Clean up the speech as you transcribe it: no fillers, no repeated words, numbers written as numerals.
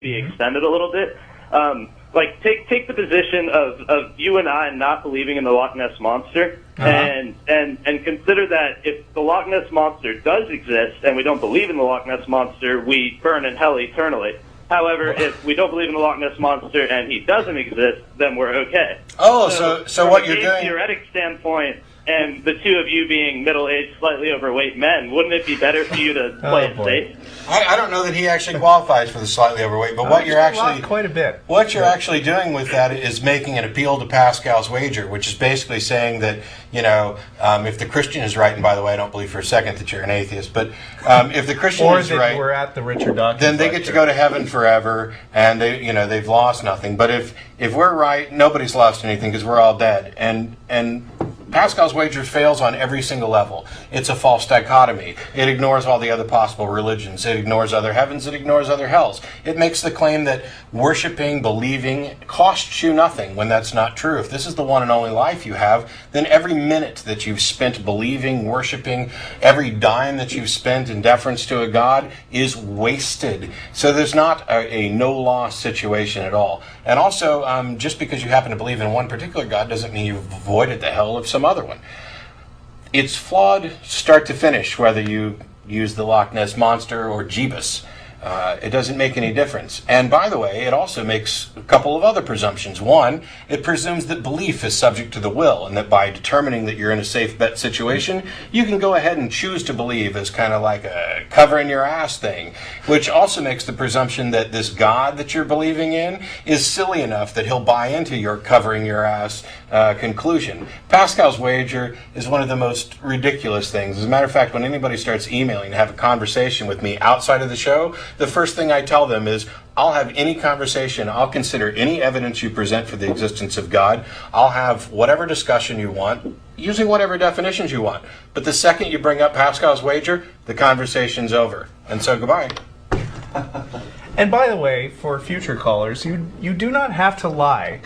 be extended a little bit. Like take the position of you and I not believing in the Loch Ness Monster, and consider that if the Loch Ness Monster does exist and we don't believe in the Loch Ness Monster, we burn in hell eternally. However, if we don't believe in the Loch Ness Monster and he doesn't exist, then we're okay. Oh, so what you're doing... From a theoretic standpoint, and the two of you being middle-aged, slightly overweight men, wouldn't it be better for you to play it safe? I don't know that he actually qualifies for the slightly overweight, but what you're actually... Quite a bit. What you're actually doing with that is making an appeal to Pascal's wager, which is basically saying that, you know, if the Christian is right, and by the way, I don't believe for a second that you're an atheist, but if the Christian is right... Or that we're at the Richard Dawkins then they get to go to heaven forever, and they've lost nothing. But if we're right, nobody's lost anything because we're all dead. And Pascal's wager fails on every single level. It's a false dichotomy. It ignores all the other possible religions. It ignores other heavens. It ignores other hells. It makes the claim that worshiping, believing, costs you nothing when that's not true. If this is the one and only life you have, then every minute that you've spent believing, worshiping, every dime that you've spent in deference to a God is wasted. So there's not a no-loss situation at all. And also, just because you happen to believe in one particular God doesn't mean you've avoided the hell of some other one. It's flawed start to finish, whether you use the Loch Ness Monster or Jeebus. It doesn't make any difference. And by the way, it also makes a couple of other presumptions. One, it presumes that belief is subject to the will, and that by determining that you're in a safe bet situation, you can go ahead and choose to believe as kind of like a covering your ass thing, which also makes the presumption that this God that you're believing in is silly enough that he'll buy into your covering your ass conclusion. Pascal's wager is one of the most ridiculous things. As a matter of fact, when anybody starts emailing to have a conversation with me outside of the show, the first thing I tell them is, I'll have any conversation, I'll consider any evidence you present for the existence of God, I'll have whatever discussion you want, using whatever definitions you want. But the second you bring up Pascal's wager, the conversation's over. And so goodbye. And by the way, for future callers, you do not have to lie.